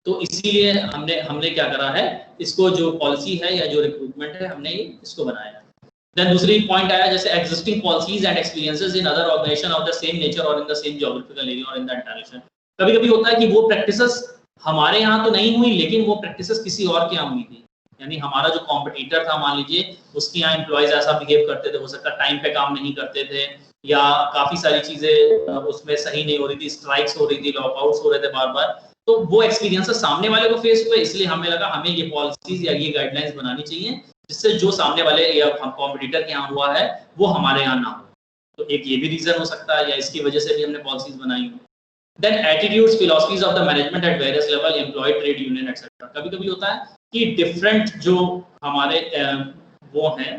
तो इसीलिए हमने क्या करा है, इसको जो पॉलिसी है या जो रिक्रूटमेंट है हमने इसको बनाया है। देन दूसरी पॉइंट आया जैसे existing policies and experiences in other organisation of the same nature और in the same geographical area और इन द इंटरनेशनल। कभी-कभी होता है कि वो प्रैक्टिसेस हमारे यहाँ तो नहीं हुई, लेकिन वो प्रैक्टिसेस किसी और के यहाँ हुई थी। यानी हमारा जो कॉम्पिटिटर था, मान लीजिए उसके यहाँ एम्प्लॉइज ऐसा बिहेव करते थे, हो सकता है टाइम पे काम नहीं करते थे या काफी सारी चीजें उसमें सही नहीं हो रही थी, स्ट्राइक्स हो रही थी, लॉकआउट्स हो रहे थे बार बार। तो वो एक्सपीरियंस सामने वाले को फेस हुए, इसलिए हमें लगा हमें ये पॉलिसीज या ये गाइडलाइंस बनानी चाहिए जिससे जो सामने वाले या हम कॉम्पिटिटर के यहाँ हुआ है वो हमारे यहाँ ना हो। तो एक ये भी रीजन हो सकता है या इसकी वजह से भी हमने पॉलिसीज बनाई हो। Then attitudes, philosophies of the management at various level, employee, trade union, etc. कभी-कभी होता है कि डिफरेंट जो हमारे वो हैं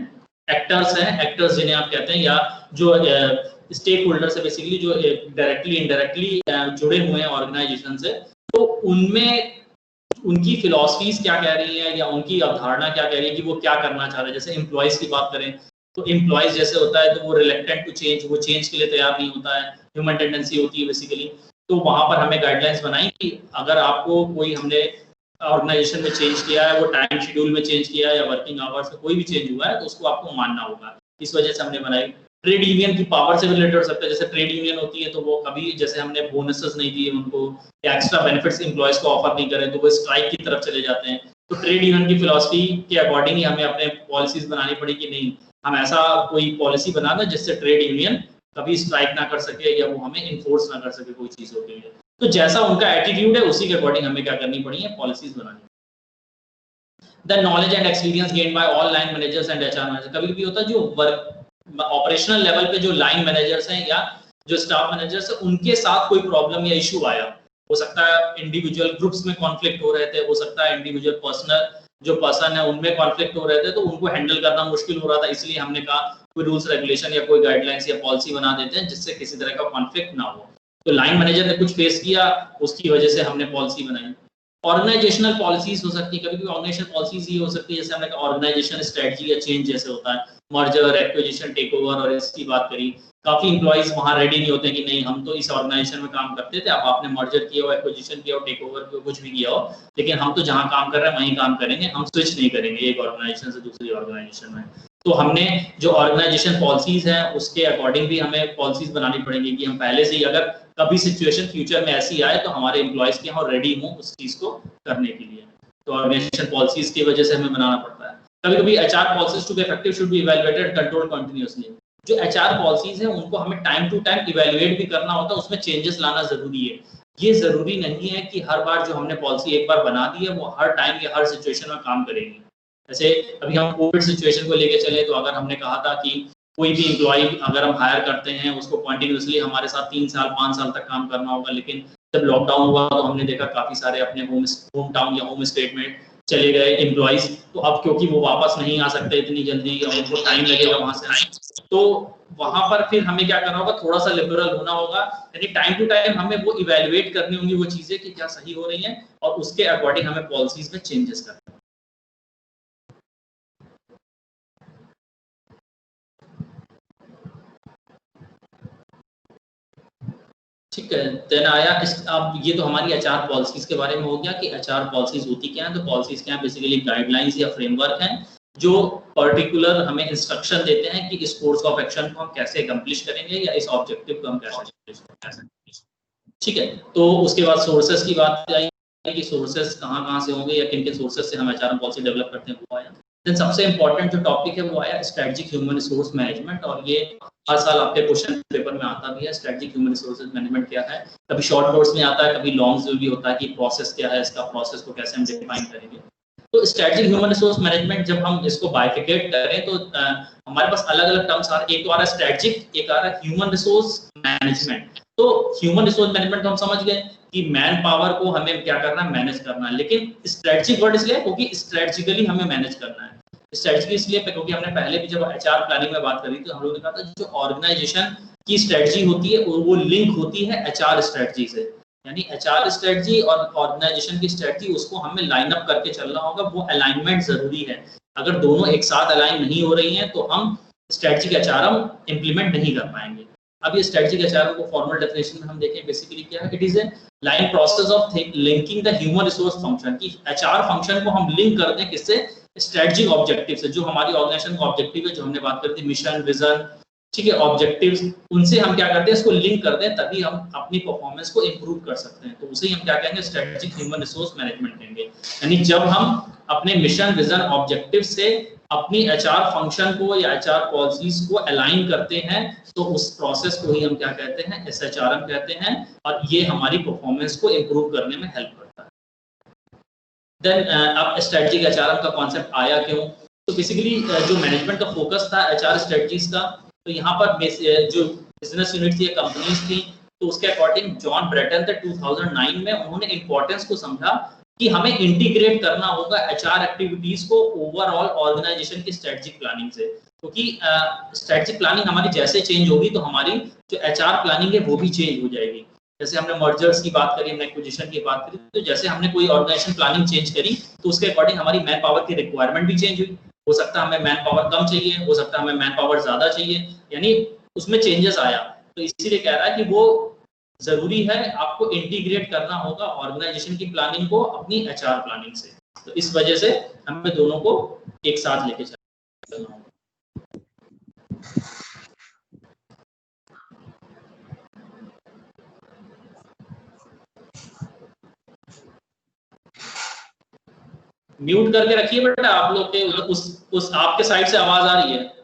एक्टर्स जिन्हें आप कहते हैं, या जो स्टेक होल्डर्स है बेसिकली, जो डायरेक्टली इनडायरेक्टली जुड़े हुए हैं ऑर्गेनाइजेशन से, तो उनमें उनकी फिलॉसफीज क्या कह रही है या उनकी अवधारणा क्या कह रही है कि वो क्या करना चाह रहे हैं। जैसे एम्प्लॉयज की बात करें तो एम्प्लॉयज जैसे होता है तो वो रिलेक्टेंट टू चेंज, वो चेंज के लिए तैयार नहीं होता है, ह्यूमन टेंडेंसी होती है बेसिकली। तो वहां पर हमें गाइडलाइंस बनाई कि अगर आपको कोई हमने ऑर्गेनाइजेशन में चेंज किया है, वो टाइम शेड्यूल में चेंज किया है या वर्किंग आवर्स में कोई भी चेंज हुआ है, तो उसको आपको मानना होगा। इस वजह से हमने बनाई। ट्रेड यूनियन की पावर से भी रिलेटेड हो सकता है। जैसे ट्रेड यूनियन होती है तो वो कभी, जैसे हमने बोनसेस नहीं दिए उनको या एक्स्ट्रा बेनिफिट्स एम्प्लॉयज को ऑफर नहीं करें, तो वो स्ट्राइक की तरफ चले जाते हैं। तो ट्रेड यूनियन की फिलॉसफी के अकॉर्डिंग ही हमें अपने पॉलिसीज बनानी पड़ी कि नहीं, हम ऐसा कोई पॉलिसी बना दें जिससे ट्रेड यूनियन कभी स्ट्राइक ना कर सके या वो हमें इन्फोर्स ना कर सके कोई चीजों के लिए। तो जैसा उनका एटीट्यूड है उसी के अकॉर्डिंग हमें क्या करनी पड़ी है, पॉलिसीज बनानी। The knowledge and experience gain by all line managers and HR manager. कभी-कभी होता है जो वर्क ऑपरेशनल लेवल पे जो लाइन मैनेजर्स हैं या जो स्टाफ मैनेजर्स हैं, उनके साथ कोई प्रॉब्लम या इशू आया, हो सकता है इंडिविजुअल ग्रुप्स में कॉन्फ्लिक्ट हो रहे थे, हो सकता है इंडिविजुअल पर्सनल जो पर्सन है उनमें कॉन्फ्लिक्ट हो रहे थे, तो उनको हैंडल करना मुश्किल हो रहा था। इसलिए हमने कहा कोई रूल्स रेगुलेशन या कोई गाइडलाइंस या पॉलिसी बना देते हैं जिससे किसी तरह का कॉन्फ्लिक्ट ना हो। तो लाइन मैनेजर ने कुछ फेस किया, उसकी वजह से हमने पॉलिसी बनाई। ऑर्गेनाइजेशनल पॉलिसीज हो सकती है, कभी-कभी ऑर्गेनाइजेशनल पॉलिसीज ये हो सकती है, जैसे हमने कहा ऑर्गेनाइजेशन स्ट्रेटजी या चेंज जैसे होता है, मर्जर, एक्विजिशन, टेकओवर और इसकी बात करी। काफी एम्प्लॉइज वहां रेडी नहीं होते कि नहीं हम तो इस ऑर्गेनाइजेशन में काम करते थे, अब आपने मर्जर किया हो, एक्विजिशन किया हो, टेकओवर किया हो, कुछ भी किया हो, लेकिन हम तो जहां काम कर रहे हैं वहीं काम करेंगे, हम स्विच नहीं करेंगे एक ऑर्गेनाइजेशन से दूसरी ऑर्गेनाइजेशन में। तो हमने जो ऑर्गेनाइजेशन पॉलिसीज हैं उसके अकॉर्डिंग भी हमें पॉलिसीज बनानी पड़ेंगी कि हम पहले से ही अगर कभी सिचुएशन फ्यूचर में ऐसी आए तो हमारे एम्प्लॉइज के यहाँ रेडी हों उस चीज को करने के लिए। तो ऑर्गेनाइजेशन पॉलिसीज की वजह से हमें बनाना पड़ता है। कभी-कभी HR policies to be effective should be evaluated control continuously. जो एचआर पॉलिसीज हैं उनको हमें टाइम टू टाइम इवैल्यूएट भी करना होता है, उसमें चेंजेस लाना जरूरी है। ये जरूरी नहीं है कि हर बार जो हमने पॉलिसी एक बार बना दी है वो हर टाइम या हर सिचुएशन में काम करेगी। जैसे अभी हम कोविड सिचुएशन को लेके चले तो अगर हमने कहा था कि कोई भी एम्प्लॉय अगर हम हायर करते हैं उसको कंटिन्यूअसली हमारे साथ 3 साल 5 साल तक काम करना होगा, लेकिन जब लॉकडाउन हुआ तो हमने देखा काफी सारे अपने होम टाउन या होम स्टेट में चले गए एम्प्लॉइज। तो अब क्योंकि वो वापस नहीं आ सकते इतनी जल्दी या उनको टाइम लगेगा वहां से आए, तो वहां पर फिर हमें क्या करना होगा, थोड़ा सा लिबरल होना होगा। यानी टाइम टू टाइम हमें वो इवैल्यूएट करनी होंगी वो चीजें कि क्या सही हो रही हैं और उसके अकॉर्डिंग हमें पॉलिसीज में चेंजेस करना है। ठीक है, देन आया अब ये तो हमारी एचआर पॉलिसीज के बारे में हो गया कि एचआर पॉलिसीज होती क्या है। तो पॉलिसीज क्या है, बेसिकली गाइडलाइंस या फ्रेमवर्क हैं जो पर्टिकुलर हमें इंस्ट्रक्शन देते हैं कि इस कोर्स ऑफ एक्शन को हम कैसे अकम्प्लिश करेंगे या इस ऑब्जेक्टिव को हम कैसे। ठीक है, तो उसके बाद सोर्सेस की बात आई कि सोर्सेस कहाँ से होंगे या किन के सोर्सेस से हम एचआर पॉलिसी डेवलप करते हैं, वो आया। देन सबसे इंपॉर्टेंट जो टॉपिक है वो आया स्ट्रेटजिक ह्यूमन रिसोर्स मैनेजमेंट, और ये हर साल आपके क्वेश्चन पेपर में आता भी है। स्ट्रेटजिक ह्यूमन रिसोर्स मैनेजमेंट क्या है, कभी शॉर्ट नोट्स में आता है, कभी लॉन्ग में भी होता है कि प्रोसेस क्या है, इसका प्रोसेस को कैसे हम डिफाइन करेंगे। तो स्ट्रेटजिक ह्यूमन रिसोर्स मैनेजमेंट जब हम इसको बाइफिकेट करें तो हमारे पास अलग अलग टर्म्स आ रहे हैं। एक तो आ रहा है स्ट्रेटजिक, एक आ रहा है ह्यूमन रिसोर्स मैनेजमेंट। तो ह्यूमन रिसोर्स मैनेजमेंट तो हम समझ गए कि मैन पावर को हमें क्या करना है, मैनेज करना है। लेकिन स्ट्रेटजिक वर्ड इसलिए क्योंकि स्ट्रेटजिकली हमें मैनेज करना है। स्ट्रेटजी इसलिए क्योंकि हमने पहले भी जब एचआर प्लानिंग में बात करी तो हम लोगों ने कहा था जो ऑर्गेनाइजेशन की स्ट्रेटजी होती है वो लिंक होती है एचआर स्ट्रेटजी से। यानी एचआर स्ट्रेटजी और ऑर्गेनाइजेशन की स्ट्रेटजी उसको हमें लाइन अप करके चलना होगा, वो अलाइनमेंट जरूरी है। अगर दोनों एक साथ अलाइन नहीं हो रही हैं तो हम स्ट्रेटजी के एचआर हम इंप्लीमेंट नहीं कर पाएंगे। अब ये स्ट्रेटजिक एचआरएम को फॉर्मल डेफिनेशन में हम देखें बेसिकली क्या है, it is a line process of linking the human resource function, की एचआर फंक्शन को हम लिंक करते हैं किससे, स्ट्रेटजिक ऑब्जेक्टिव से, जो हमारी ऑर्गेनाइजेशन का ऑब्जेक्टिव है, जो हमने बात करी थी मिशन विजन, ठीक है, ऑब्जेक्टिव्स, उनसे हम क्या करते हैं, इसको लिंक करते हैं, तभी हम अपनी परफॉर्मेंस को इंप्रूव कर सकते हैं। तो उसे ही हम क्या कहेंगे, स्ट्रेटजिक ह्यूमन रिसोर्स मैनेजमेंट कहेंगे। यानी जब हम अपने मिशन विजन ऑब्जेक्टिव से अपनी एचआर फंक्शन को या एचआर पॉलिसीज को अलाइन करते हैं, तो उस प्रोसेस को ही हम क्या कहते हैं, एसएचआरएम कहते हैं, और ये हमारी परफॉर्मेंस को इंप्रूव करने में हेल्प करता है। देन अब स्ट्रेटजिक एचआरएम का कॉन्सेप्ट आया क्यों, तो बेसिकली जो मैनेजमेंट का फोकस था एचआर स्ट्रेटजीज का, तो यहाँ पर जो बिजनेस यूनिट थी, कंपनीज थी, तो उसके अकॉर्डिंग जॉन ब्रेटन थे 2009 में, उन्होंने इंपॉर्टेंस को समझा कि हमें इंटीग्रेट करना होगा एचआर एक्टिविटीज को ओवरऑल ऑर्गेनाइजेशन की स्ट्रेटजिक प्लानिंग से, क्योंकि स्ट्रेटजिक प्लानिंग हमारी जैसे चेंज होगी तो हमारी जो एचआर प्लानिंग है वो भी चेंज हो जाएगी। जैसे हमने मर्जर्स की बात करी, हमने एक्विजिशन की बात करी, तो जैसे हमने कोई ऑर्गेनाइजेशन प्लानिंग चेंज करी तो उसके अकॉर्डिंग हमारी मैन पावर की रिक्वायरमेंट भी चेंज हुई। हो सकता है हमें मैन पावर कम चाहिए, हो सकता है हमें मैन पावर ज्यादा चाहिए, यानी उसमें चेंजेस आया। तो इसीलिए कह रहा है कि वो जरूरी है, आपको इंटीग्रेट करना होगा ऑर्गेनाइजेशन की प्लानिंग को अपनी एचआर प्लानिंग से। तो इस वजह से हमें दोनों को एक साथ लेके चलना होगा। म्यूट करके रखिए बेटा, आप लोग के उस आपके साइड से आवाज आ रही है।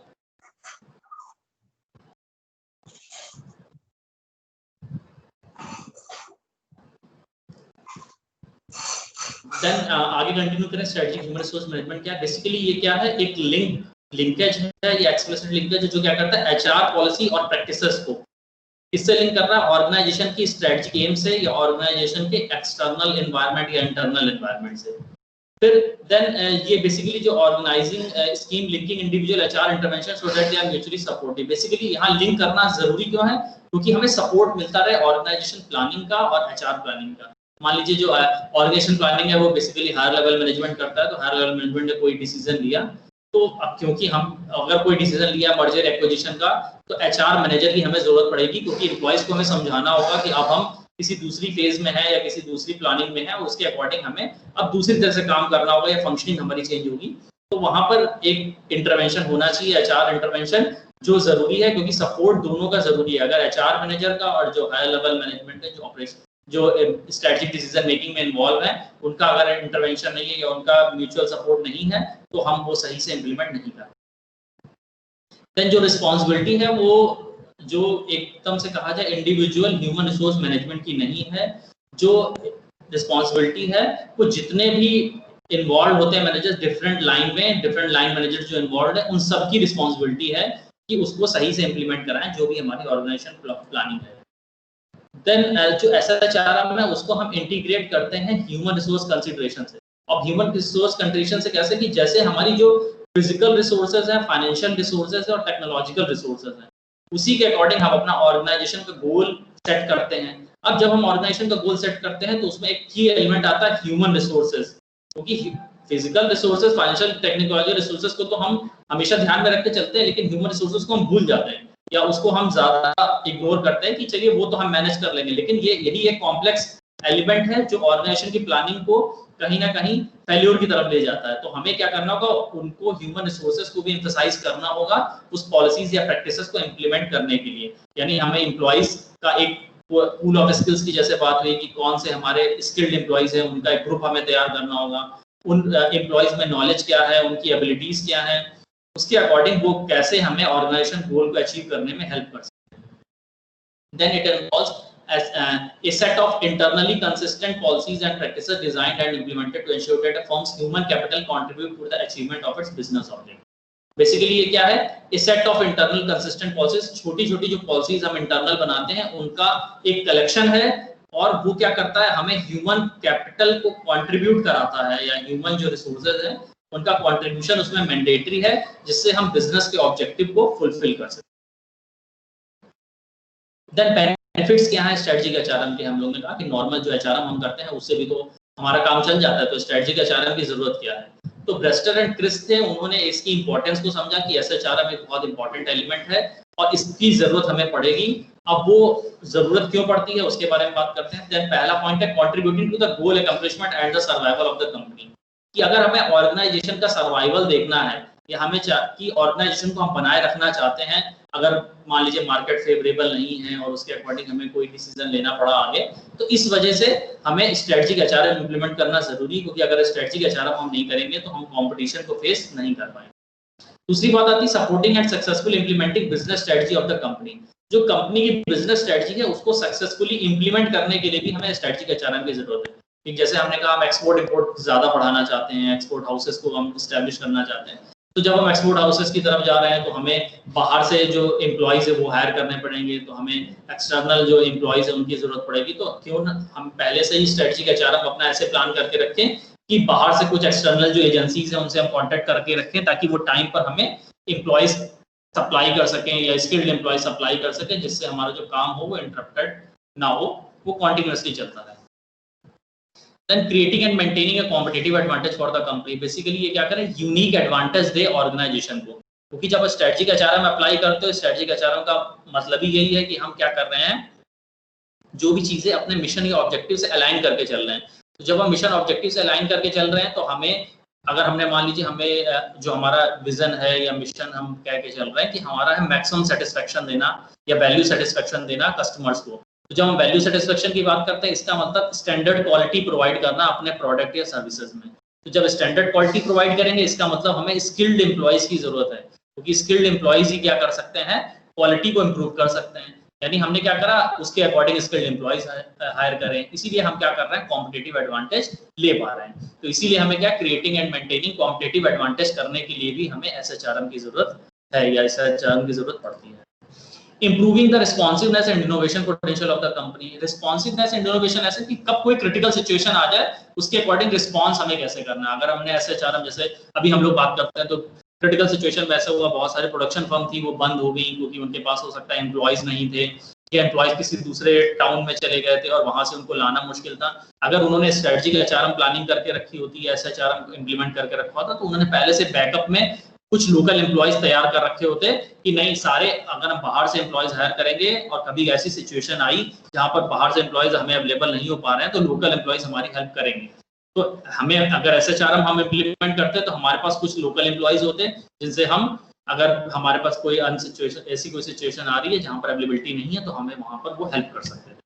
देन आगे कंटिन्यू करें। स्ट्रेटजिक ह्यूमन रिसोर्स मैनेजमेंट क्या है, बेसिकली ये क्या है, एक लिंकेज है या एक्सप्लिसिट लिंकेज है, जो क्या करता है एचआर पॉलिसी और प्रैक्टिसेस को इससे लिंक कर रहा है ऑर्गेनाइजेशन की स्ट्रेटजिक एम से या ऑर्गेनाइजेशन के एक्सटर्नल एनवायरनमेंट या इंटरनल एनवायरनमेंट से। फिर देन ये बेसिकली जो organising scheme linking individual HR intervention so that they are mutually supportive. Basically यहाँ लिंक करना जरूरी क्यों है, क्योंकि हमें सपोर्ट मिलता रहे ऑर्गेनाइजेशन प्लानिंग का और एचआर प्लानिंग का। मान लीजिए जो ऑर्गेनाइजेशन प्लानिंग है वो बेसिकली हायर लेवल मैनेजमेंट करता है, तो हायर लेवल मैनेजमेंट ने कोई डिसीजन लिया, तो अब क्योंकि हम अगर कोई डिसीजन लिया मर्जर एक्विजिशन का, तो एचआर मैनेजर की हमें जरूरत पड़ेगी, क्योंकि एम्प्लॉइज को हमें समझाना होगा कि अब हम किसी दूसरी फेज में है या किसी दूसरी प्लानिंग में है, उसके अकॉर्डिंग हमें अब दूसरी तरह से काम करना होगा या फंक्शनिंग हमारी चेंज होगी। तो वहां पर एक इंटरवेंशन होना चाहिए, एचआर इंटरवेंशन, जो जरूरी है, क्योंकि सपोर्ट दोनों का जरूरी है। अगर एचआर मैनेजर का और जो हायर लेवल मैनेजमेंट है, जो ऑपरेशन जो स्ट्रेटजिक डिसीजन मेकिंग में इन्वॉल्व है, उनका अगर इंटरवेंशन नहीं है या उनका म्यूचुअल सपोर्ट नहीं है, तो हम वो सही से इम्प्लीमेंट नहीं कर। देन जो रिस्पॉन्सिबिलिटी है वो जो एकदम से कहा जाए इंडिविजुअल ह्यूमन रिसोर्स मैनेजमेंट की नहीं है। जो रिस्पॉन्सिबिलिटी है वो जितने भी इन्वॉल्व होते हैं मैनेजर्स डिफरेंट लाइन में, डिफरेंट लाइन मैनेजर जो इन्वॉल्व है, उन सबकी रिस्पॉन्सिबिलिटी है कि उसको सही से इम्प्लीमेंट कराएं, जो भी हमारी ऑर्गेनाइजेशन प्लानिंग है। देन जो एसएचआरएम है उसको हम इंटीग्रेट करते हैं ह्यूमन रिसोर्स कंसीडरेशन से। अब ह्यूमन रिसोर्स कंसीडरेशन से कैसे, कि जैसे हमारी जो फिजिकल रिसोर्सेज है, फाइनेंशियल रिसोर्सेज है और टेक्नोलॉजिकल रिसोर्सेज है, उसी के अकॉर्डिंग हम अपना ऑर्गेनाइजेशन का गोल सेट करते हैं। अब जब हम ऑर्गेनाइजेशन का गोल सेट करते हैं तो उसमें एक की एलिमेंट आता है ह्यूमन रिसोर्सेज, क्योंकि physical resources, financial, technological resources को तो हम हमेशा ध्यान में रख के चलते हैं, लेकिन ह्यूमन रिसोर्सेज को हम भूल जाते हैं या उसको हम ज्यादा इग्नोर करते हैं कि चलिए वो तो हम मैनेज कर लेंगे। लेकिन यही एक कॉम्प्लेक्स एलिमेंट है जो ऑर्गेनाइजेशन की प्लानिंग को कहीं ना कहीं फेल्योर की तरफ ले जाता है। तो हमें क्या करना होगा, उनको ह्यूमन रिसोर्सेज को भी एम्फसाइज करना होगा उस पॉलिसीज या प्रैक्टिसेस को इम्प्लीमेंट करने के लिए। यानी हमें एम्प्लॉइज का एक पूल ऑफ स्किल्स की जैसे बात हुई कि कौन से हमारे स्किल्ड एम्प्लॉइज हैं, उनका एक ग्रुप हमें तैयार करना होगा। उन एम्प्लॉइज में नॉलेज क्या है, उनकी एबिलिटीज क्या है, उसके अकॉर्डिंग वो कैसे हमें ऑर्गेनाइजेशन गोल को अचीव करने में हेल्प कर सकते हैं। Then it involves a set of internally consistent policies and practices designed and implemented to ensure that a firm's human capital contribute to the achievement of its business object. Basically ये क्या है, a set of internal consistent policies, छोटी छोटी जो policies हम internal बनाते हैं उनका एक कलेक्शन है, और वो क्या करता है, हमें ह्यूमन कैपिटल को कंट्रीब्यूट कराता है, या ह्यूमन जो रिसोर्सेज है उनका कंट्रीब्यूशन उसमें मैंडेटरी है, जिससे हम बिजनेस के ऑब्जेक्टिव को फुलफिल कर सकते हैं। देन बेनिफिट्स क्या है स्ट्रेटजिक एचआरएम के, हम लोगों ने कहा कि नॉर्मल जो एचआरएम हम करते हैं उससे भी तो हमारा काम चल जाता है, तो स्ट्रेटजिक एचआरएम की जरूरत क्या है। तो ब्रेस्टर एंड क्रिस थे, उन्होंने इसकी इंपॉर्टेंस को समझा कि एसएचआरएम एक बहुत इंपॉर्टेंट एलिमेंट है, और इसकी जरूरत हमें पड़ेगी। अब वो जरूरत क्यों पड़ती है उसके बारे में बात करते हैं। देन पहला पॉइंट है contributing to the goal accomplishment and the survival of the company, कि अगर हमें ऑर्गेनाइजेशन का सर्वाइवल देखना है या हमें कि ऑर्गेनाइजेशन को हम बनाए रखना चाहते हैं, अगर मान लीजिए मार्केट फेवरेबल नहीं है और उसके अकॉर्डिंग हमें कोई डिसीजन लेना पड़ा आगे, तो इस वजह से हमें स्ट्रेटजिक एचआरएम इंप्लीमेंट करना जरूरी, क्योंकि अगर स्ट्रेटजिक एचआरएम हम नहीं करेंगे तो हम कंपटीशन को फेस नहीं कर पाएंगे। दूसरी बात आती है supporting and successful implementing business strategy of the company. जो कंपनी की बिजनेस स्ट्रेटजी है उसको सक्सेसफुली इंप्लीमेंट करने के लिए भी हमें स्ट्रेटजिक एचआरएम की जरूरत है। कि जैसे हमने कहा हम एक्सपोर्ट इंपोर्ट ज्यादा बढ़ाना चाहते हैं, एक्सपोर्ट हाउसेस को हम स्टैब्लिश करना चाहते हैं, तो जब हम एक्सपोर्ट हाउसेस की तरफ जा रहे हैं तो हमें बाहर से जो एम्प्लॉइज है वो हायर करने पड़ेंगे, तो हमें एक्सटर्नल जो एम्प्लॉइज है उनकी जरूरत पड़ेगी। तो क्यों ना हम पहले से ही स्ट्रेटजिक एचआरएम अपना ऐसे प्लान करके रखें कि बाहर से कुछ एक्सटर्नल जो एजेंसीज हैं उनसे हम कॉन्टेक्ट करके रखें, ताकि वो टाइम पर हमें एम्प्लॉइज सप्लाई कर सकें या स्किल्ड एम्प्लॉय सप्लाई कर सकें, जिससे हमारा जो काम हो वो इंटरप्टेड ना हो, वो कॉन्टिन्यूसली चलता रहे। Then creating and maintaining a competitive advantage for the company. Basically ये क्या करें, यूनिक एडवांटेज दे ऑर्गेनाइजेशन को, क्योंकि जब स्ट्रेटजिक एचआरएम अप्लाई करते हो, स्ट्रेटजिक एचआरएम का मतलब ही यही है कि हम क्या कर रहे हैं, जो भी चीजें अपने मिशन या ऑब्जेक्टिव से अलाइन करके चल रहे हैं। तो जब हम मिशन ऑब्जेक्टिव से अलाइन करके चल रहे हैं तो हमें, अगर हमने मान लीजिए हमें जो हमारा विजन है या मिशन हम कह के चल रहे हैं कि हमारा है मैक्सिमम सेटिस्फेक्शन देना या वैल्यू सेटिस्फेक्शन देना कस्टमर्स को, तो जब हम वैल्यू सेटिस्फेक्शन की बात करते हैं इसका मतलब स्टैंडर्ड क्वालिटी प्रोवाइड करना अपने प्रोडक्ट या सर्विसेज में। तो जब स्टैंडर्ड क्वालिटी प्रोवाइड करेंगे इसका मतलब हमें स्किल्ड एम्प्लॉइज की जरूरत है, क्योंकि स्किल्ड एम्प्लॉइज ही क्या कर सकते हैं, क्वालिटी को इम्प्रूव कर सकते हैं। यानी हमने क्या करा, उसके अकॉर्डिंग स्किल्ड एम्प्लॉइज हायर करें, इसीलिए हम क्या कर रहे हैं, कॉम्पिटिटिव एडवांटेज ले पा रहे हैं। तो इसीलिए हमें क्या, creating and maintaining competitive advantage करने के लिए भी हमें एसएचआरएम की जरूरत है या एसएचआरएम की जरूरत पड़ती है। Improving the responsiveness and innovation potential of the company. Responsiveness and innovation ऐसे कि कब कोई क्रिटिकल सिचुएशन आ जाए उसके अकॉर्डिंग रिस्पॉन्स हमें कैसे करना है। अगर हमने एसएचआरएम जैसे अभी हम लोग बात करते हैं तो क्रिटिकल सिचुएशन में ऐसा हुआ, बहुत सारे प्रोडक्शन फर्म थी वो बंद हो गई क्योंकि उनके पास हो सकता है एम्प्लॉइज नहीं थे या एम्प्लॉइज किसी दूसरे टाउन में चले गए थे और वहां से उनको लाना मुश्किल था। अगर उन्होंने स्ट्रेटजिक एचआरएम प्लानिंग करके रखी होती है, एसएचआरएम इंप्लीमेंट करके रखा होता, तो उन्होंने पहले से बैकअप में कुछ लोकल एम्प्लॉइज तैयार कर रखे होते कि नहीं सारे, अगर हम बाहर से एम्प्लॉइज हायर करेंगे और कभी ऐसी सिचुएशन आई जहां पर बाहर से एम्प्लॉइज हमें अवेलेबल नहीं हो पा रहे हैं तो लोकल एम्प्लॉइज हमारी हेल्प करेंगे। तो हमें अगर एसएचआरएम हम इम्प्लीमेंट करते तो हमारे पास कुछ लोकल एम्प्लॉइज होते जिनसे हम, अगर हमारे पास कोई सिचुएशन, ऐसी कोई सिचुएशन आ रही है जहां पर अवेलेबिलिटी नहीं है तो हमें वहां पर वो हेल्प कर सकते हैं।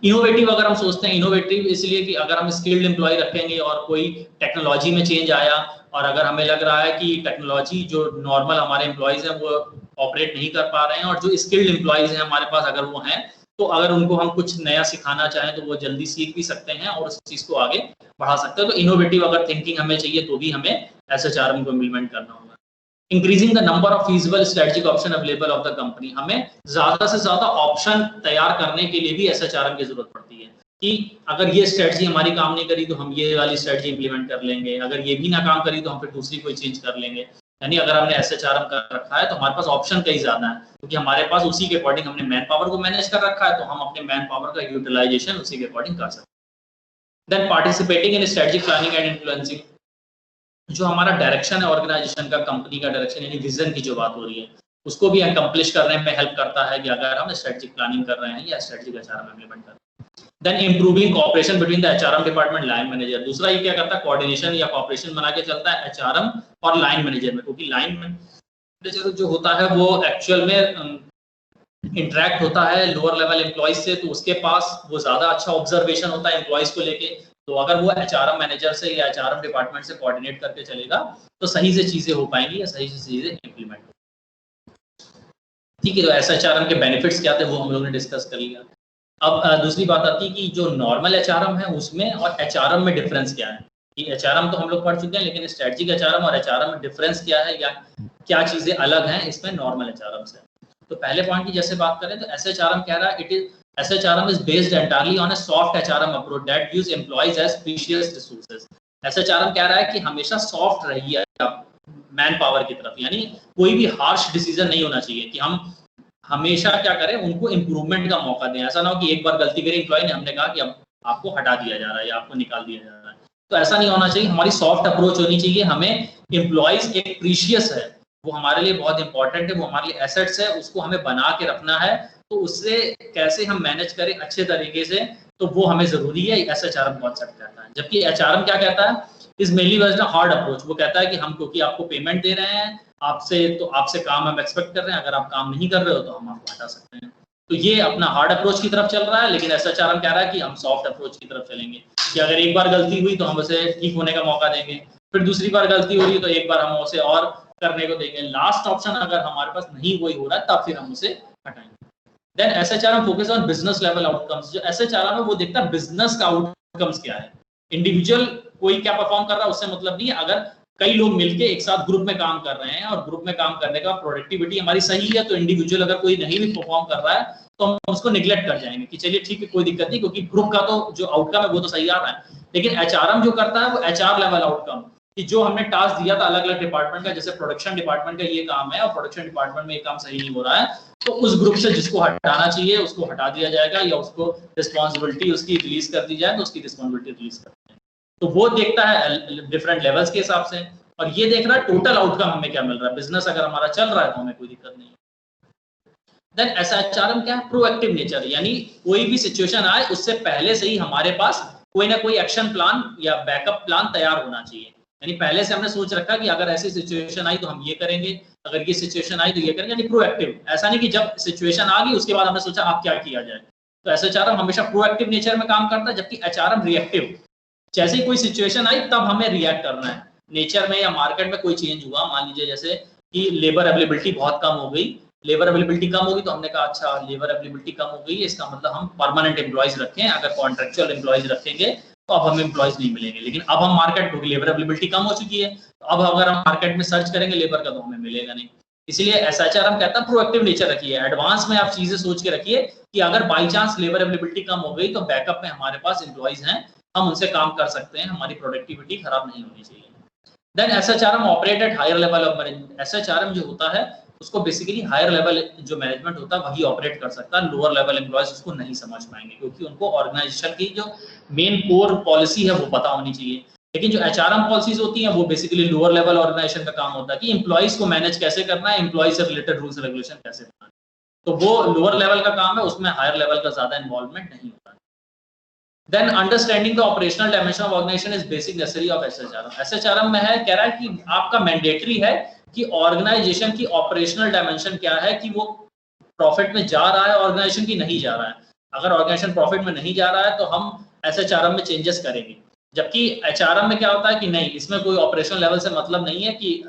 इनोवेटिव अगर हम सोचते हैं, इनोवेटिव इसलिए कि अगर हम स्किल्ड एम्प्लॉय रखेंगे और कोई टेक्नोलॉजी में चेंज आया और अगर हमें लग रहा है कि टेक्नोलॉजी जो नॉर्मल हमारे एम्प्लॉइज हैं वो ऑपरेट नहीं कर पा रहे हैं और जो स्किल्ड एम्प्लॉइज हैं हमारे पास अगर वो हैं तो अगर उनको हम कुछ नया सिखाना चाहें तो वो जल्दी सीख भी सकते हैं और उस चीज को आगे बढ़ा सकते हैं। तो इनोवेटिव अगर थिंकिंग हमें चाहिए तो भी हमें एसएचआरएम को इम्प्लीमेंट करना होगा। Increasing the number of feasible strategic option available of the company, हमें ज्यादा से ज्यादा ऑप्शन तैयार करने के लिए भी एसएचआरएम की जरूरत पड़ती है कि अगर ये स्ट्रेटजी हमारी काम नहीं करी तो हम ये वाली स्ट्रेटजी इंप्लीमेंट कर लेंगे, अगर ये भी ना काम करी तो हम फिर दूसरी कोई चेंज कर लेंगे। यानी अगर हमने एसएचआरएम कर रखा है तो हमारे पास ऑप्शन कई ज्यादा है, क्योंकि हमारे पास उसी के अकॉर्डिंग हमने मैन पावर को मैनेज कर रखा है तो हम अपने मैन पावर का यूटिलाइजेशन उसी के अकॉर्डिंग कर सकते हैं। Then participating in strategic planning and influencing, जो हमारा डायरेक्शन है ऑर्गेनाइजेशन का, कंपनी का डायरेक्शन यानी विजन की जो बात हो रही है उसको भी अकम्प्लिश करने में हेल्प करता है कि अगर हम स्ट्रेटजिक प्लानिंग कर रहे हैं या स्ट्रेटजिक एचआरएम इंप्लीमेंट कर रहे हैं। Then improving cooperation between the HRM department line manager, दूसरा ये क्या करता है, कोऑर्डिनेशन या कोऑपरेशन बना के चलता है एचआरएम और लाइन मैनेजर में, क्योंकि लाइन मैनेजर जो होता है वो एक्चुअल में इंटरेक्ट होता है लोअर लेवल एम्प्लॉइज से, तो उसके पास वो ज्यादा अच्छा ऑब्जर्वेशन होता है एम्प्लॉइज को लेके। तो अगर वो एचआरएम मैनेजर से या एचआरएम डिपार्टमेंट से कोऑर्डिनेट करके चलेगा तो सही से चीजें हो पाएंगी या सही से चीजें इंप्लीमेंट हो। ठीक है, तो एसएचआरएम के बेनिफिट्स क्या थे वो हम लोगों ने डिस्कस कर लिया। अब दूसरी बात आती है कि जो नॉर्मल एचआरएम है उसमें और एचआरएम में डिफरेंस क्या है। कि एचआरएम तो हम लोग पढ़ चुके हैं, लेकिन स्ट्रेटजिक एचआरएम और एचआरएम में डिफरेंस क्या है या क्या चीजें अलग हैं इसमें नॉर्मल एचआरएम से। तो पहले पॉइंट की जैसे बात करें तो एसएचआरएम कह रहा है it is SHRM is based entirely on a soft HRM approach that views employees as precious resources. SHRM कह रहा है कि हमेशा सॉफ्ट रहिए मैन पावर की तरफ, यानी कोई भी हार्श डिसीजन नहीं होना चाहिए कि हम हमेशा क्या करें, उनको इंप्रूवमेंट का मौका दें। ऐसा ना हो कि एक बार गलती करी एम्प्लॉय ने, हमने कहा कि अब आपको हटा दिया जा रहा है या आपको निकाल दिया जा रहा है, तो ऐसा नहीं होना चाहिए। हमारी सॉफ्ट अप्रोच होनी चाहिए। हमें एम्प्लॉइज एक प्रीशियस है, वो हमारे लिए बहुत इंपॉर्टेंट है, वो हमारे लिए एसेट्स है, उसको हमें बना के रखना है। तो उससे कैसे हम मैनेज करें अच्छे तरीके से, तो वो हमें जरूरी है, SHRM कॉन्सेप्ट कहता है। जबकि HRM क्या कहता है, is mainly based on hard approach. वो कहता है कि हम क्योंकि आपको पेमेंट दे रहे हैं आपसे, तो आपसे काम हम एक्सपेक्ट कर रहे हैं, अगर आप काम नहीं कर रहे हो तो हम आपको हटा सकते हैं। तो ये अपना हार्ड अप्रोच की तरफ चल रहा है, लेकिन SHRM कह रहा है कि हम सॉफ्ट अप्रोच की तरफ चलेंगे, कि अगर एक बार गलती हुई तो हम उसे ठीक होने का मौका देंगे, फिर दूसरी बार गलती हो रही है तो एक बार हम उसे और करने को देंगे, लास्ट ऑप्शन अगर हमारे पास नहीं कोई हो रहा है तब फिर हम उसे हटाएंगे। Then SHRM focus on business level outcomes. जो SHRM है वो देखता है बिजनेस का आउटकम्स क्या है, इंडिविजुअल कोई क्या परफॉर्म कर रहा है उससे मतलब नहीं है। अगर कई लोग मिलके एक साथ ग्रुप में काम कर रहे हैं और ग्रुप में काम करने का प्रोडक्टिविटी हमारी सही है, तो इंडिविजुअल अगर कोई नहीं भी परफॉर्म कर रहा है तो हम उसको निगलेक्ट कर जाएंगे कि चलिए ठीक है कोई दिक्कत नहीं, क्योंकि ग्रुप का तो जो आउटकम है वो तो सही आ रहा है। लेकिन HRM जो करता है वो HR लेवल आउटकम, कि जो हमने टास्क दिया था अलग अलग डिपार्टमेंट का, जैसे प्रोडक्शन डिपार्टमेंट का ये काम है और प्रोडक्शन डिपार्टमेंट में ये काम सही नहीं हो रहा है, तो उस ग्रुप से जिसको हटाना चाहिए उसको हटा दिया जाएगा, या उसको रिस्पॉन्सिबिलिटी उसकी रिलीज कर दी जाए तो उसकी रिस्पॉन्सिबिलिटी रिलीज कर दी जाए। तो वो देखता है डिफरेंट लेवल्स के हिसाब से, और ये देख रहा है टोटल आउटकम हमें क्या मिल रहा है। बिजनेस अगर हमारा चल रहा है तो हमें कोई दिक्कत नहीं। देन SHRM क्या है, प्रोएक्टिव नेचर, यानी कोई भी सिचुएशन आए उससे पहले से ही हमारे पास कोई ना कोई एक्शन प्लान या बैकअप प्लान तैयार होना चाहिए। यानी पहले से हमने सोच रखा कि अगर ऐसी सिचुएशन आई तो हम ये करेंगे, अगर ये सिचुएशन आई तो ये करेंगे, यानी प्रोएक्टिव। ऐसा नहीं कि जब सिचुएशन आ गई उसके बाद हमने सोचा आप क्या किया जाए। तो SHRM हमेशा प्रोएक्टिव नेचर में काम करता है, जबकि HRM रिएक्टिव। जैसे ही कोई सिचुएशन आई तब हमें रिएक्ट करना है। नेचर में या मार्केट में कोई चेंज हुआ, मान लीजिए जैसे कि लेबर अवेलेबिलिटी बहुत कम हो गई, लेबर अवेलेबिलिटी कम होगी तो हमने कहा अच्छा लेबर अवेलेबिलिटी कम हो गई है, इसका मतलब हम परमानेंट एम्प्लॉयज रखें, अगर कॉन्ट्रेक्चुअल एम्प्लॉयज रखेंगे तो अब हमें एम्प्लॉयज नहीं मिलेंगे। लेकिन अब हम मार्केट, क्योंकि लेबर अवेलेबिलिटी कम हो चुकी है, तो अब अगर हम मार्केट में सर्च करेंगे लेबर का तो हमें मिलेगा नहीं। इसलिए SHRM कहता है प्रोएक्टिव नेचर रखिए, एडवांस में आप चीजें सोच के रखिए कि अगर बाई चांस लेबर अवेलेबिलिटी कम हो गई तो बैकअप में हमारे पास एम्प्लॉयज हैं, हम उनसे काम कर सकते हैं, हमारी प्रोडक्टिविटी खराब नहीं होनी चाहिए। Then SHRM operate at higher level of management. SHRM जो होता है उसको बेसिकली हायर लेवल जो मैनेजमेंट होता है वही ऑपरेट कर सकता है, लोअर लेवल एम्प्लॉयज उसको नहीं समझ पाएंगे, क्योंकि उनको ऑर्गेनाइजेशन की जो मेन कोर पॉलिसी है वो पता होनी चाहिए। लेकिन जो HRM पॉलिसीज होती हैं वो बेसिकली लोअर लेवल ऑर्गेनाइजेशन का काम होता है कि एम्प्लॉयज को मैनेज कैसे करना है, एम्प्लॉयज से रिलेटेड रूल्स रेगुलेशन कैसे बनाना है, तो वो लोअर लेवल का काम है, उसमें हायर लेवल का ज्यादा इन्वॉल्वमेंट नहीं होता। Then understanding the operational dimension of organization is basic necessary of SHRM. SHRM में है, कह रहा है कि आपका मैंडेटरी है कि ऑर्गेनाइजेशन की ऑपरेशनल डायमेंशन क्या है, कि वो प्रॉफिट में जा रहा है ऑर्गेनाइजेशन की नहीं जा रहा है। अगर ऑर्गेनाइजेशन प्रॉफिट में नहीं जा रहा है तो हम SHRM में चेंजेस करेंगे। जबकि HRM में क्या होता है कि नहीं, इसमें कोई ऑपरेशनल लेवल से मतलब नहीं है, कि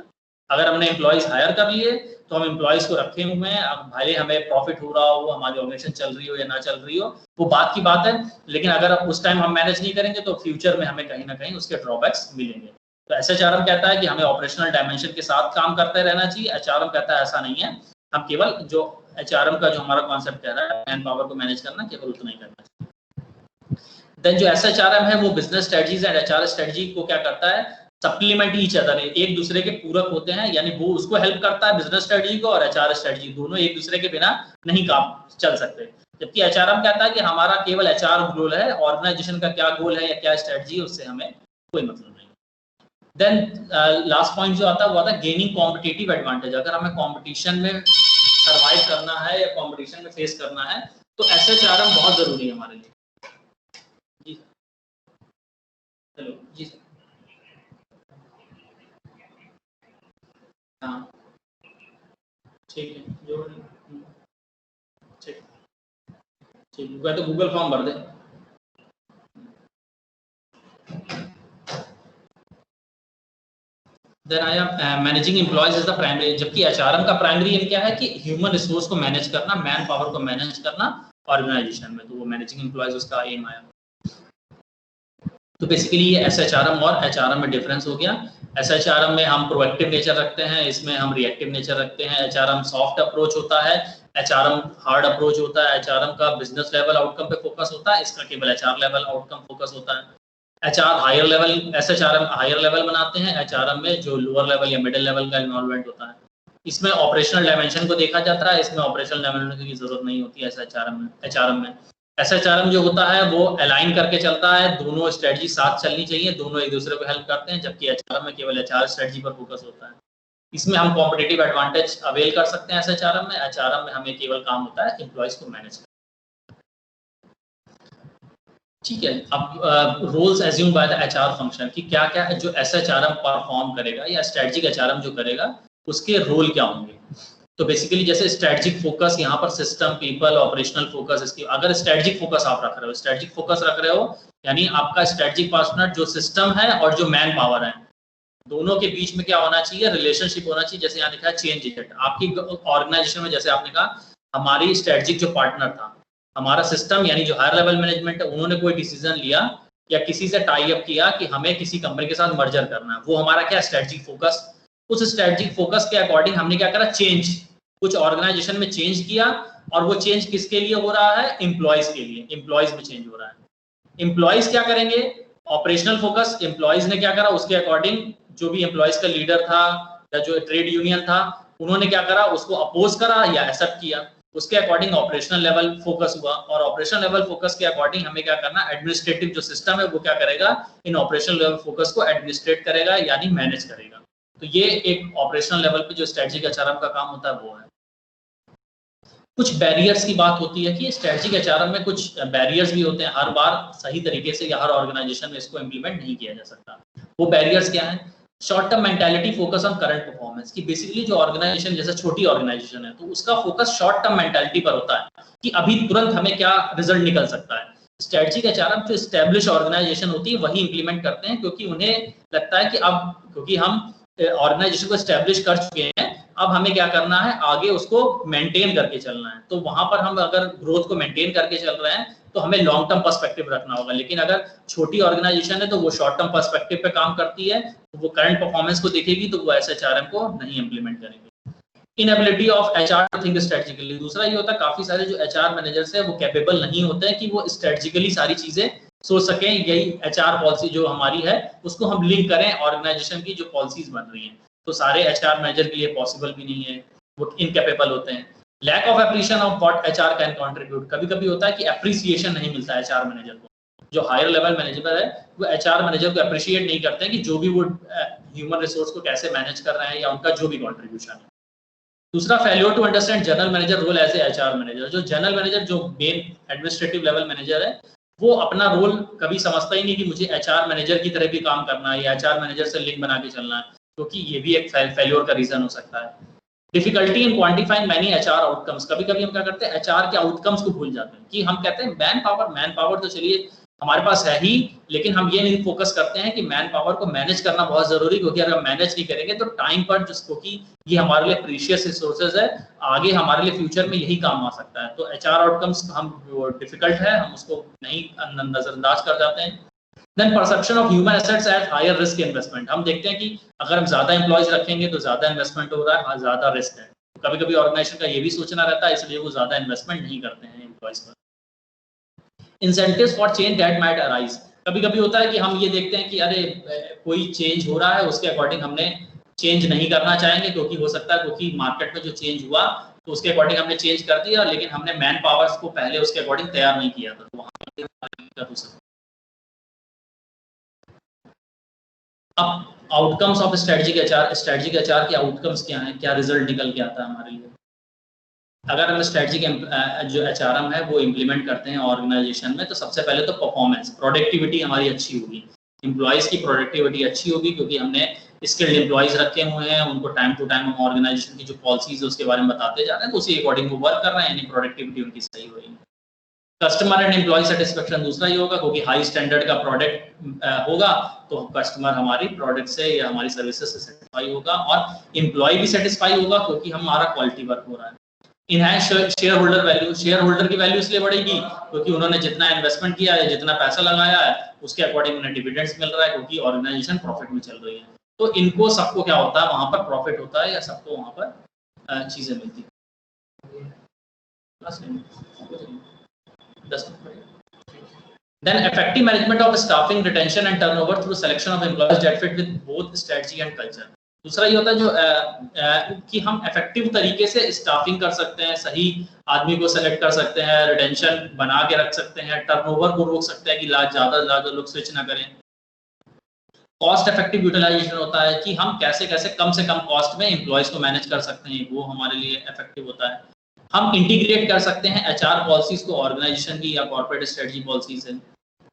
अगर हमने एम्प्लॉयज हायर कर लिए तो हम एम्प्लॉयज को रखे हुए हैं, अब भले हमें प्रॉफिट हो रहा हो, हमारी ऑर्गेनाइजेशन चल रही हो या ना चल रही हो, वो बात की बात है, लेकिन अगर उस टाइम हम मैनेज नहीं करेंगे तो फ्यूचर में हमें कहीं ना कहीं उसके ड्रॉबैक्स मिलेंगे। तो SHRM कहता है कि हमें ऑपरेशनल डायमेंशन के साथ काम करते रहना चाहिए। HRM कहता है ऐसा नहीं है, हम केवल जो HRM का जो हमारा कॉन्सेप्ट कह रहा है मैन पावर को मैनेज करना, केवल उतना ही करना चाहिए। देन जो SHRM है वो business strategies and HR strategy को क्या करता है, सप्लीमेंट ईच अदर, एक दूसरे के पूरक होते हैं, यानी वो उसको हेल्प करता है बिजनेस स्ट्रेटजी को, और HR स्ट्रेटजी, दोनों एक दूसरे के बिना नहीं काम चल सकते। जबकि HRM कहता है कि हमारा केवल HR गोल है, ऑर्गेनाइजेशन का क्या गोल है या क्या स्ट्रेटजी है उससे हमें कोई मतलब नहीं। देन लास्ट पॉइंट जो आता है वो आता है गेनिंग कॉम्पिटिटिव एडवांटेज। अगर हमें कॉम्पिटिशन में सर्वाइव करना है या कॉम्पिटिशन में फेस करना है तो SHRM बहुत जरूरी है हमारे लिए। जी हेलो जी सर। हाँ ठीक है, जो ठीक ठीक, तो गूगल फॉर्म भर दे। Then I am managing employees is the primary. जबकि HRM का प्राइमरी एम क्या है कि ह्यूमन रिसोर्स को मैनेज करना, मैन पावर को मैनेज करना ऑर्गेनाइजेशन में, तो वो मैनेजिंग एम्प्लॉयज उसका एम आया। तो बेसिकली ये SHRM और HRM में डिफरेंस हो गया। SHRM में हम प्रोएक्टिव नेचर रखते हैं, इसमें हम रिएक्टिव नेचर रखते हैं। HRM सॉफ्ट अप्रोच होता है, HRM हार्ड अप्रोच होता है। HRM का बिजनेस लेवल आउटकम पे फोकस होता है, इसका केवल HR लेवल आउटकम फोकस होता है। HR higher level, SHRM higher level बनाते हैं, HRM में जो लोअर लेवल या मिडिल लेवल का इन्वॉल्वमेंट होता है। इसमें ऑपरेशनल डायमेंशन को देखा जाता है, इसमें ऑपरेशनल डायमेंशन की जरूरत नहीं होती है HRM में। SHRM जो होता है वो अलाइन करके चलता है, दोनों स्ट्रेटजी साथ चलनी चाहिए, दोनों एक दूसरे को हेल्प करते हैं, जबकि HRM में केवल HR स्ट्रेटजी पर फोकस होता है। इसमें हम कॉम्पिटिटिव एडवांटेज अवेल कर सकते हैं एचआरएम में। एचआरएम में हमें केवल काम होता है एम्प्लॉयज को मैनेज करना। ठीक है, अब roles assume by the HR function कि क्या क्या जो एसएचआरएम परफॉर्म करेगा या स्ट्रेटजिक एचआरएम जो करेगा उसके रोल क्या होंगे। तो बेसिकली जैसे स्ट्रेटजिक फोकस यहाँ पर सिस्टम, पीपल, ऑपरेशनल फोकस, इसकी अगर स्ट्रेटजिक फोकस आप रख रहे हो, स्ट्रेटजिक फोकस रख रहे हो यानी आपका स्ट्रेटजिक पार्टनर जो सिस्टम है और जो मैन पावर है दोनों के बीच में क्या होना चाहिए, रिलेशनशिप होना चाहिए। जैसे यहाँ लिखा है चेंज एजेंट, आपकी ऑर्गेनाइजेशन में जैसे आपने कहा हमारी स्ट्रेटजिक जो पार्टनर था हमारा सिस्टम यानी जो हायर लेवल मैनेजमेंट है उन्होंने कोई डिसीजन लिया या किसी से टाई अप किया कि हमें किसी कंपनी के साथ मर्जर करना है, वो हमारा क्या स्ट्रेटजिक फोकस। उस स्ट्रेटजिक फोकस के अकॉर्डिंग हमने क्या करा, चेंज, कुछ ऑर्गेनाइजेशन में चेंज किया और वो चेंज किसके लिए हो रहा है, एम्प्लॉयज के लिए, एम्प्लॉयज में चेंज हो रहा है। एम्प्लॉयज क्या करेंगे, ऑपरेशनल फोकस, एम्प्लॉयज ने क्या करा उसके अकॉर्डिंग जो भी एम्प्लॉयज का लीडर था या जो ट्रेड यूनियन था उन्होंने क्या करा उसको अपोज करा या एक्सेप्ट किया, उसके अकॉर्डिंग ऑपरेशनल लेवल फोकस हुआ। और ऑपरेशनल लेवल फोकस के अकॉर्डिंग हमें क्या करना, एडमिनिस्ट्रेटिव जो सिस्टम है वो क्या करेगा, इन ऑपरेशनल लेवल फोकस को एडमिनिस्ट्रेट करेगा यानी मैनेज करेगा। तो ये एक ऑपरेशनल लेवल पे जो स्ट्रेटजिक एचआरएम का काम होता है वो है। कुछ बैरियर्स की बात होती है कि स्ट्रेटजिक एचआरएम में कुछ बैरियर्स भी होते हैं, हर बार सही तरीके से या हर ऑर्गेनाइजेशन में इसको इम्प्लीमेंट नहीं किया जा सकता। वो बैरियर्स क्या है, short term mentality, focus on current performance, की बेसिकली जो ऑर्गेनाइजेशन जैसे छोटी ऑर्गेनाइजेशन है तो उसका फोकस शॉर्ट टर्म मेंटालिटी पर होता है कि अभी तुरंत हमें क्या रिजल्ट निकल सकता है। स्ट्रेटजिक एचआरएम जो एस्टेब्लिश ऑर्गेनाइजेशन होती है वही इंप्लीमेंट करते हैं क्योंकि उन्हें लगता है कि अब क्योंकि हम ऑर्गेनाइजेशन को एस्टेब्लिश कर चुके हैं अब हमें क्या करना है, आगे उसको मेंटेन करके चलना है। तो वहां पर हम अगर ग्रोथ को मेंटेन करके चल रहे हैं तो हमें लॉन्ग टर्म पर्सपेक्टिव रखना होगा। लेकिन अगर छोटी ऑर्गेनाइजेशन है तो वो शॉर्ट टर्म पर्सपेक्टिव पे काम करती है, तो वो करंट परफॉर्मेंस को देखेगी तो वो एसएचआरएम को नहीं इंप्लीमेंट करेगी। Inability of HR to think strategically, दूसरा ये होता है काफी सारे जो एचआर मैनेजर्स है वो कैपेबल नहीं होते हैं कि वो स्ट्रेटेजिकली सारी चीजें सोच सकें। यही एचआर पॉलिसी जो हमारी है उसको हम लिंक करें ऑर्गेनाइजेशन की जो पॉलिसीज बन रही हैं, तो सारे एचआर मैनेजर के लिए पॉसिबल भी नहीं है, वो इनकैपेबल होते हैं। Lack of appreciation of what HR can contribute, कभी कभी होता है कि एप्रिसिएशन नहीं मिलता है एचआर मैनेजर को, जो हायर लेवल मैनेजर है वो एचआर मैनेजर को अप्रिशिएट नहीं करते हैं कि जो भी वो ह्यूमन रिसोर्स को कैसे मैनेज कर रहे हैं या उनका जो भी कंट्रीब्यूशन है। दूसरा, failure to understand general manager role as a HR manager, जो जनरल मैनेजर जो मेन एडमिनिस्ट्रेटिव लेवल मैनेजर है वो अपना रोल कभी समझता ही नहीं कि मुझे एचआर मैनेजर की तरह भी काम करना है या एचआर मैनेजर से लिंक बना के चलना है, क्योंकि ये भी एक फेल्योर का रीजन हो सकता है। Difficulty in quantifying many HR outcomes, कभी कभी हम क्या करते हैं एचआर के आउटकम्स को भूल जाते हैं कि हम कहते हैं मैन पावर तो चलिए हमारे पास है ही, लेकिन हम ये नहीं फोकस करते हैं कि मैन पावर को मैनेज करना बहुत जरूरी, क्योंकि अगर मैनेज नहीं करेंगे तो टाइम पर क्योंकि ये हमारे लिए प्रीशियस रिसोर्सेज है, आगे हमारे लिए फ्यूचर में यही काम आ सकता है। तो एचआर आउटकम्स हम डिफिकल्ट है, हम उसको नहीं नजरअंदाज कर जाते हैं। Then perception of human assets at higher risk investment, हम देखते हैं कि अगर हम ज्यादा एम्प्लॉयज रखेंगे तो ज्यादा इन्वेस्टमेंट हो रहा है, ज्यादा रिस्क है। कभी कभी ऑर्गेनाइजेशन का ये भी सोचना रहता है, इसलिए वो ज्यादा इन्वेस्टमेंट नहीं करते हैं एम्प्लॉयज पर। Incentives for change that might arise, कभी कभी होता है कि हम ये देखते हैं कि अरे कोई चेंज हो रहा है उसके अकॉर्डिंग हमने चेंज नहीं करना चाहेंगे, क्योंकि हो सकता है क्योंकि मार्केट में जो चेंज हुआ तो उसके अकॉर्डिंग हमने चेंज कर दिया, लेकिन हमने मैन पावर्स को पहले उसके अकॉर्डिंग तैयार नहीं किया था, तो वहां हो सकता है। अब आउटकम्स ऑफ स्ट्रेटजिक एचआर के आउटकम्स क्या हैं, क्या रिजल्ट निकल के आता है हमारे लिए। अगर हम स्ट्रेटजिक जो एचआरएम है वो इम्प्लीमेंट करते हैं ऑर्गेनाइजेशन में, तो सबसे पहले तो परफॉर्मेंस, प्रोडक्टिविटी हमारी अच्छी होगी, एम्प्लॉयज की प्रोडक्टिविटी अच्छी होगी क्योंकि हमने स्किल्ड एम्प्लॉयज रखे हुए हैं, उनको टाइम टू टाइम हम ऑर्गेनाइजेशन की जो पॉलिसीज है उसके बारे में बताते जा रहे हैं, तो उसी अकॉर्डिंग वो वर्क कर रहे हैं, यानी प्रोडक्टिविटी उनकी सही होगी। कस्टमर एंड एम्प्लॉय सेटिस्फेक्शन दूसरा ये होगा, क्योंकि हाई स्टैंडर्ड का प्रोडक्ट होगा तो कस्टमर हमारी प्रोडक्ट से या हमारी सर्विसेज से सेटिस्फाई होगा, और एम्प्लॉय भी सेटिस्फाई होगा क्योंकि हमारा क्वालिटी वर्क हो रहा है। Enhance share holder value, share holder की वैल्यू इसलिए बढ़ेगी क्योंकि उन्होंने जितना इन्वेस्टमेंट किया है, जितना पैसा लगाया है उसके अकॉर्डिंग उन्हें डिविडेंड्स मिल रहा है, क्योंकि ऑर्गेनाइजेशन प्रॉफिट में चल रही है। तो इनको सबको क्या होता है, वहां पर प्रॉफिट होता है या सबको वहां पर चीजें मिलती है। Then effective management of staffing, retention and turnover through selection of employees that fit with both strategy and culture. दूसरा ये होता है जो कि हम इफेक्टिव तरीके से स्टाफिंग कर सकते हैं, सही आदमी को सेलेक्ट कर सकते हैं, रिटेंशन बना के रख सकते हैं, टर्नओवर को रोक सकते हैं कि ज्यादा लोग स्विच ना करें। कॉस्ट इफेक्टिव यूटिलाइजेशन होता है कि हम कैसे कैसे कम से कम कॉस्ट में एम्प्लॉयज को मैनेज कर सकते हैं, वो हमारे लिए इफेक्टिव होता है। हम इंटीग्रेट कर सकते हैं एचआर पॉलिसीज को ऑर्गेनाइजेशन की या कॉर्पोरेट स्ट्रेटजी पॉलिसी से।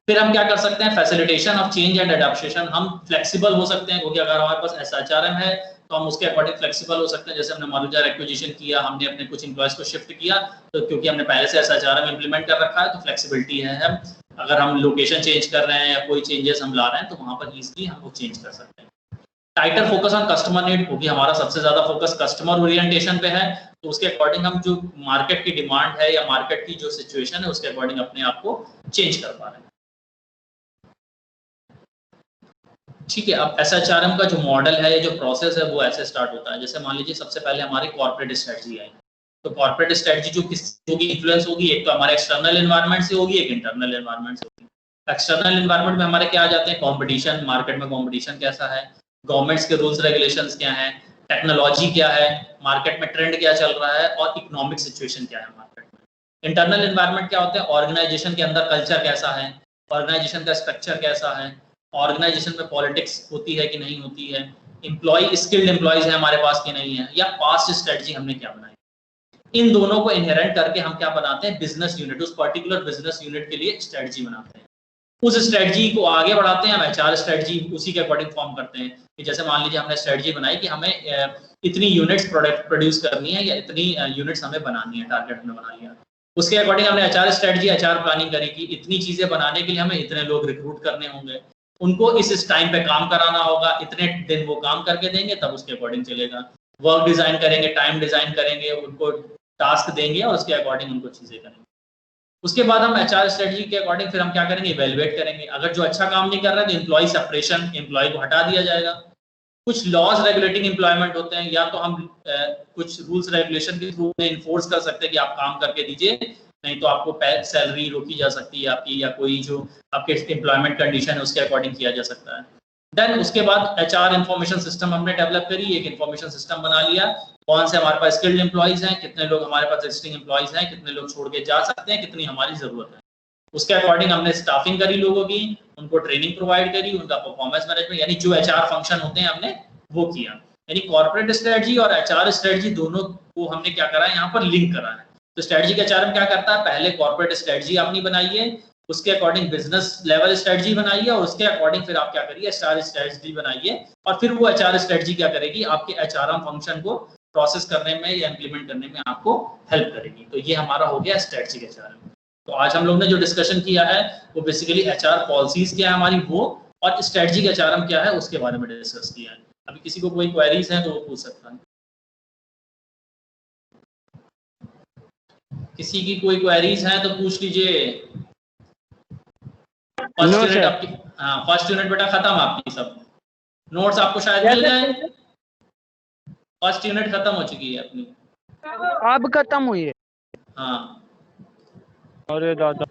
फिर हम क्या कर सकते हैं, facilitation of change and adoption, हम फ्लेक्सिबल हो सकते हैं क्योंकि अगर हमारे पास एसएचआरएम है तो हम उसके अकॉर्डिंग फ्लेक्सिबल हो सकते हैं। जैसे हमने मॉड्यूलर एक्विजिशन किया, हमने अपने कुछ एम्प्लॉयज को शिफ्ट किया, तो क्योंकि हमने पहले से एसएचआरएम इंप्लीमेंट कर रखा है तो फ्लेक्सिबिलिटी है। हम अगर हम लोकेशन चेंज कर रहे हैं या कोई चेंजेस हम ला रहे हैं तो वहां पर इजीली हम वो चेंज कर सकते हैं। टाइटर फोकस ऑन कस्टमर नीड, क्योंकि हमारा सबसे ज्यादा फोकस कस्टमर ओरिएंटेशन पे है, तो उसके अकॉर्डिंग हम जो मार्केट की डिमांड है या मार्केट की जो सिचुएशन है उसके अकॉर्डिंग अपने आप को चेंज कर पा रहे हैं। ठीक है, अब एसएचआरएम का जो मॉडल है, जो प्रोसेस है, वो ऐसे स्टार्ट होता है। जैसे मान लीजिए सबसे पहले हमारी कॉर्पोरेट स्ट्रेटजी आई, तो कॉर्पोरेट स्ट्रेटजी जो किससे होगी, इन्फ्लुएंस होगी, एक तो हमारे एक्सटर्नल एनवायरनमेंट से होगी, एक इंटरनल एनवायरनमेंट से होगी। एक्सटर्नल एनवायरनमेंट में हमारे क्या आ जाते हैं, कंपटीशन, मार्केट में कंपटीशन कैसा है, गवर्नमेंट्स के रूल्स रेगुलेशंस क्या है, टेक्नोलॉजी क्या है, मार्केट में ट्रेंड क्या चल रहा है, और इकोनॉमिक सिचुएशन क्या है मार्केट में। इंटरनल एनवायरनमेंट क्या होता है, ऑर्गेनाइजेशन के अंदर कल्चर कैसा है, ऑर्गेनाइजेशन का स्ट्रक्चर कैसा है, ऑर्गेनाइजेशन में पॉलिटिक्स होती है कि नहीं होती है, एम्प्लॉय स्किल्ड एम्प्लॉयज है हमारे पास कि नहीं है, या पास्ट स्ट्रेटजी हमने क्या बनाई। इन दोनों को इनहेरेंट करके हम क्या बनाते हैं, बिजनेस यूनिट, उस पर्टिकुलर बिजनेस यूनिट के लिए स्ट्रेटजी बनाते हैं। उस स्ट्रेटजी को आगे बढ़ाते हैं, हम एचआर स्ट्रेटजी उसी के अकॉर्डिंग फॉर्म करते हैं कि जैसे मान लीजिए हमने स्ट्रेटजी बनाई कि हमें इतनी यूनिट्स प्रोडक्ट प्रोड्यूस करनी है या इतनी यूनिट्स हमें बनानी है, टारगेट हमने बना लिया। उसके अकॉर्डिंग हमने एचआर स्ट्रेटजी, एचआर प्लानिंग करी कि इतनी चीजें बनाने के लिए हमें इतने लोग रिक्रूट करने होंगे, उनको इस टाइम पे काम कराना होगा, इतने दिन वो काम करके देंगे, तब उसके अकॉर्डिंग चलेगा। वर्क डिजाइन करेंगे, टाइम डिजाइन करेंगे, उनको टास्क देंगे और उसके अकॉर्डिंग उनको चीजें करेंगे। उसके बाद हम एचआर स्ट्रेटजी के अकॉर्डिंग फिर हम क्या करेंगे, इवेलुएट करेंगे। अगर जो अच्छा काम नहीं कर रहा है तो एम्प्लॉय सेपरेशन, एम्प्लॉय को हटा दिया जाएगा। कुछ लॉज रेगुलेटिंग एम्प्लॉयमेंट होते हैं, या तो हम कुछ रूल्स रेगुलेशन के थ्रू इन्फोर्स कर सकते हैं कि आप काम करके दीजिए, नहीं तो आपको सैलरी रोकी जा सकती है आपकी, या कोई जो आपके एम्प्लॉयमेंट कंडीशन है उसके अकॉर्डिंग किया जा सकता है। देन उसके बाद एचआर इन्फॉर्मेशन सिस्टम हमने डेवलप करी, एक इन्फॉर्मेशन सिस्टम बना लिया, कौन से हमारे पास स्किल्ड एम्प्लॉइज हैं, कितने लोग हमारे पास एग्जिस्टिंग एम्प्लॉइज हैं, कितने लोग छोड़ के जा सकते हैं, कितनी हमारी जरूरत है। उसके अकॉर्डिंग हमने स्टाफिंग करी लोगों की, उनको ट्रेनिंग प्रोवाइड करी, उनका परफॉर्मेंस मैनेजमेंट यानी जो एचआर फंक्शन होते हैं हमने वो किया। यानी कॉर्पोरेट स्ट्रेटजी और एचआर स्ट्रेटजी दोनों को हमने क्या करा है, यहाँ पर लिंक करा है। तो स्ट्रेटजी का एचआर क्या करता है, पहले कॉर्पोरेट स्ट्रेटजी आपने बनाइए, उसके अकॉर्डिंग बिजनेस लेवल स्ट्रेटजी बनाइए, और उसके अकॉर्डिंग फिर आप क्या करिए, एचआर स्ट्रेटजी बनाइए, और फिर वो एचआर स्ट्रेटजी क्या करेगी, आपके एचआरएम फंक्शन को प्रोसेस करने में या इंप्लीमेंट करने में आपको हेल्प करेगी। तो ये हमारा हो गया स्ट्रेटजी का एचआरएम। तो आज हम लोग ने जो डिस्कशन किया है वो बेसिकली एचआर पॉलिसीज क्या है हमारी वो, और स्ट्रेटजी का एचआरएम क्या है उसके बारे में डिस्कस किया है। अभी किसी को कोई क्वेरीज है तो वो पूछ सकता है। किसी की कोई क्वेरीज है तो पूछ लीजिए। फर्स्ट यूनिट आपकी, हाँ फर्स्ट यूनिट बेटा खत्म आपकी, सब नोट्स आपको शायद मिल गए। फर्स्ट यूनिट खत्म हो चुकी है अपनी, अब खत्म हुई है। हाँ। अरे दादा।